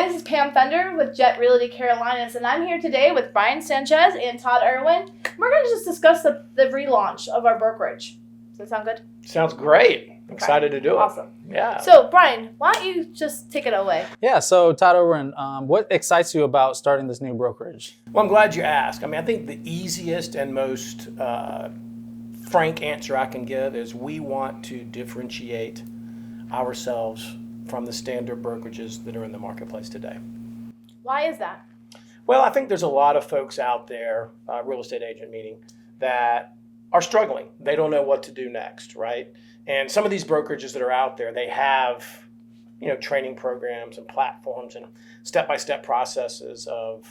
this is Pam Fender with Jet Realty Carolinas, and I'm here today with Brian Sanchez and Todd Irwin. We're going to just discuss the relaunch of our brokerage. Does that sound good? Sounds great. Excited to do it. Awesome. Yeah. So, Brian, why don't you just take it away? Yeah, so Todd Irwin, what excites you about starting this new brokerage? Well, I'm glad you asked. I mean, I think the easiest and most frank answer I can give is we want to differentiate ourselves from the standard brokerages that are in the marketplace today. Why is that? Well, I think there's a lot of folks out there, real estate agent meaning, that are struggling. They don't know what to do next, right? And some of these brokerages that are out there, they have, training programs and platforms and step-by-step processes of,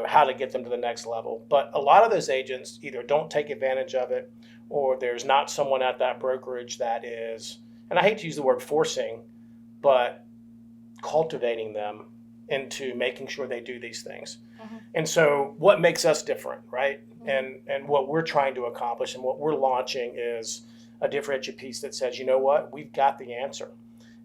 how to get them to the next level. But a lot of those agents either don't take advantage of it, or there's not someone at that brokerage that is, and I hate to use the word forcing, but cultivating them into making sure they do these things. Mm-hmm. And so what makes us different, right? Mm-hmm. And what we're trying to accomplish and what we're launching is a differentiated piece that says, you know what, we've got the answer.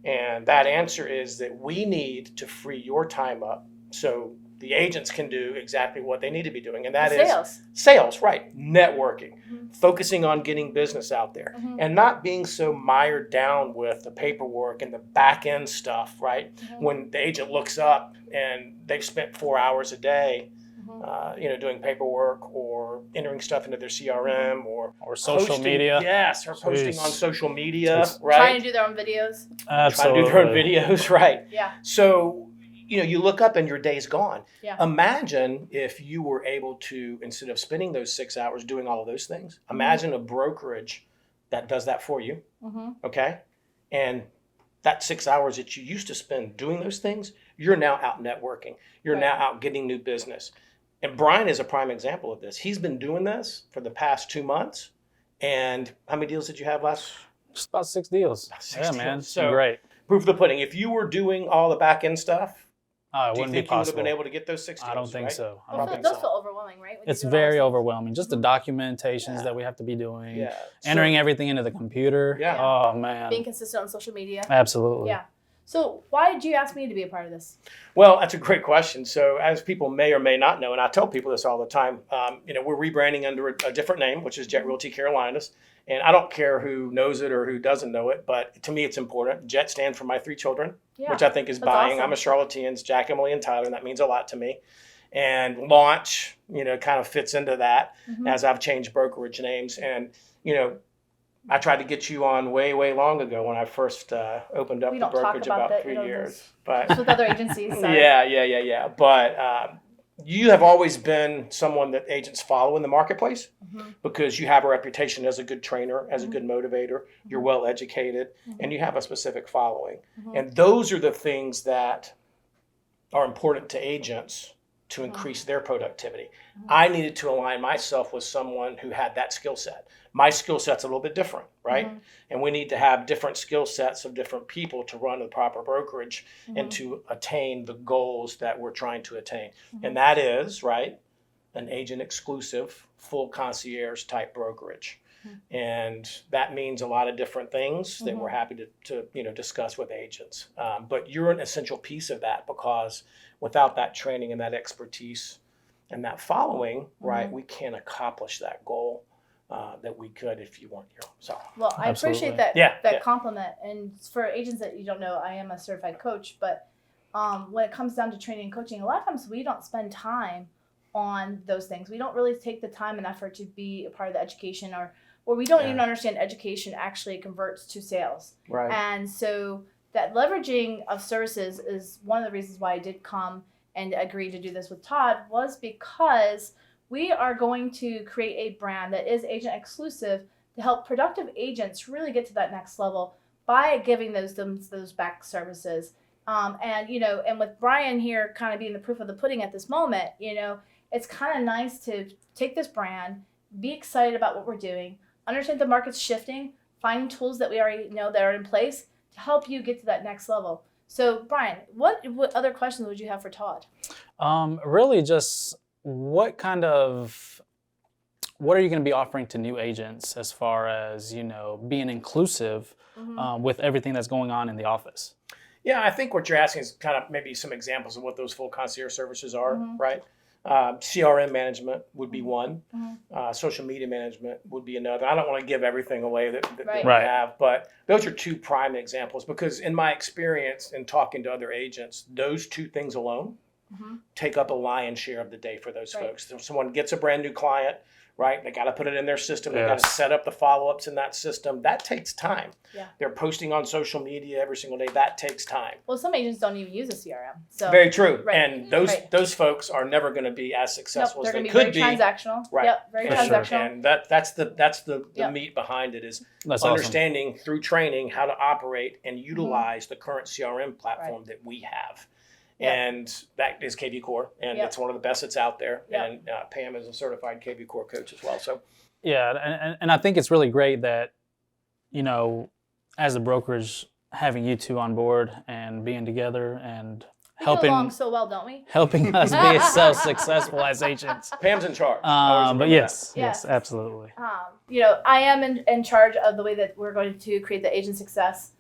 And that answer is that we need to free your time up so the agents can do exactly what they need to be doing. And that is sales, right? Networking, mm-hmm. focusing on getting business out there, mm-hmm. and not being so mired down with the paperwork and the back end stuff, right? Mm-hmm. When the agent looks up and they've spent 4 hours a day, mm-hmm. Doing paperwork or entering stuff into their CRM or social media. Yes, or posting on social media, right? Trying to do their own videos. Absolutely. Trying to do their own videos, right? Yeah. So, you look up and your day's gone. Yeah. Imagine if you were able to, instead of spending those 6 hours doing all of those things, imagine mm-hmm. a brokerage that does that for you, mm-hmm. okay? And that 6 hours that you used to spend doing those things, you're now out networking. You're now out getting new business. And Brian is a prime example of this. He's been doing this for the past 2 months. And how many deals did you have last? Just about 6 deals. Man. So great. Proof of the pudding. If you were doing all the back end stuff, it do you wouldn't think be possible. You would have been able to get those 6 deals? I don't think right? so. It does feel overwhelming, right? It's very overwhelming. Just the documentations that we have to be doing, entering everything into the computer. Yeah. Oh, man. Being consistent on social media. Absolutely. Yeah. So why did you ask me to be a part of this? Well, that's a great question. So as people may or may not know, and I tell people this all the time, we're rebranding under a different name, which is Jet Realty Carolinas. And I don't care who knows it or who doesn't know it, but to me it's important. Jet stands for my 3 children, which I think is buying. Awesome. I'm a Charlotteans, Jack, Emily, and Tyler, and that means a lot to me. And launch, kind of fits into that mm-hmm. as I've changed brokerage names. And, I tried to get you on way, way long ago when I first opened up the brokerage about 3 years. But with other agencies. So. Yeah. But you have always been someone that agents follow in the marketplace mm-hmm. because you have a reputation as a good trainer, as mm-hmm. a good motivator. Mm-hmm. You're well educated, mm-hmm. and you have a specific following. Mm-hmm. And those are the things that are important to agents to increase their productivity. Mm-hmm. I needed to align myself with someone who had that skill set. My skill set's a little bit different, right? Mm-hmm. And we need to have different skill sets of different people to run the proper brokerage mm-hmm. and to attain the goals that we're trying to attain. Mm-hmm. And that is, right, an agent exclusive, full concierge type brokerage. Mm-hmm. And that means a lot of different things that mm-hmm. we're happy to discuss with agents. But you're an essential piece of that, because without that training and that expertise and that following, mm-hmm. right, we can't accomplish that goal that we could if you weren't here. So, well, I appreciate that compliment. And for agents that you don't know, I am a certified coach. But when it comes down to training and coaching, a lot of times we don't spend time on those things. We don't really take the time and effort to be a part of the education, or we don't even understand education actually converts to sales. Right. And so that leveraging of services is one of the reasons why I did come and agree to do this with Todd, was because we are going to create a brand that is agent exclusive to help productive agents really get to that next level by giving those back services. And with Brian here kind of being the proof of the pudding at this moment, it's kind of nice to take this brand, be excited about what we're doing, understand the market's shifting, finding tools that we already know that are in place to help you get to that next level. So, Brian, what other questions would you have for Todd? Really just what are you going to be offering to new agents as far as, being inclusive mm-hmm. Mm-hmm. With everything that's going on in the office? Yeah, I think what you're asking is kind of maybe some examples of what those full concierge services are, right? CRM management would be one. Social media management would be another. I don't want to give everything away that we have, but those are two prime examples because in my experience in talking to other agents, those two things alone take up a lion's share of the day for those folks. So someone gets a brand new client, right? They got to put it in their system. They got to set up the follow-ups in that system. That takes time. Yeah. They're posting on social media every single day. That takes time. Well, some agents don't even use a CRM. So very true. Right. And those folks are never going to be as successful as they could be. They're going to be very transactional. Right. Yep, very transactional. Sure. And that's the meat behind it is understanding through training how to operate and utilize the current CRM platform that we have. And that is KV Core, and it's one of the best that's out there. And Pam is a certified KV Core coach as well. So, and I think it's really great that, as the brokerage, having you two on board and being together and helping along so well, don't we? Helping us be so successful as agents. Pam's in charge. But yes, absolutely. I am in charge of the way that we're going to create the agent success.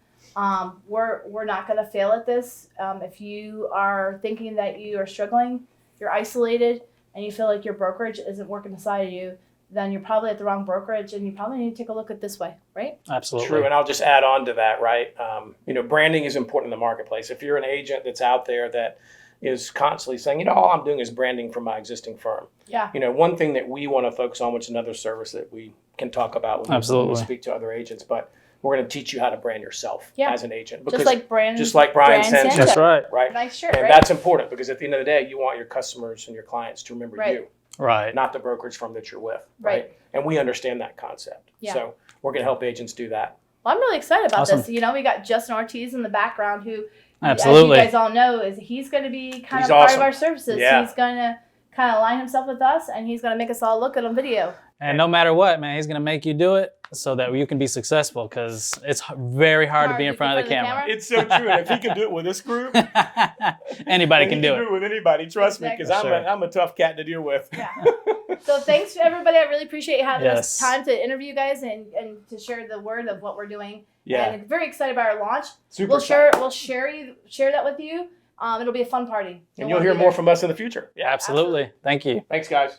We're not going to fail at this. If you are thinking that you are struggling, you're isolated, and you feel like your brokerage isn't working beside you, then you're probably at the wrong brokerage, and you probably need to take a look at this way, right? Absolutely. True, and I'll just add on to that, right? Branding is important in the marketplace. If you're an agent that's out there that is constantly saying, all I'm doing is branding for my existing firm. Yeah. One thing that we want to focus on, which is another service that we can talk about when we speak to other agents, but we're going to teach you how to brand yourself as an agent. Because just like Brian said. That's right. Nice shirt, and that's important because at the end of the day, you want your customers and your clients to remember you. Right. Not the brokerage firm that you're with. Right. And we understand that concept. Yeah. So we're going to help agents do that. Well, I'm really excited about this. We got Justin Ortiz in the background who, absolutely, as you guys all know, he's going to be kind of part of our services. Yeah. He's going to kind of align himself with us, and he's going to make us all look good on video. And no matter what, man, he's going to make you do it so that you can be successful because it's very hard to be in front of the camera. It's so true. And if he can do it with this group, anybody can do it. He can do it with anybody. Trust me, because I'm a tough cat to deal with. Yeah. So thanks to everybody. I really appreciate you having this time to interview you guys and to share the word of what we're doing. Yeah. And very excited about our launch. We'll share that with you. It'll be a fun party. And you'll hear more from us in the future. Yeah, absolutely. Thank you. Thanks, guys.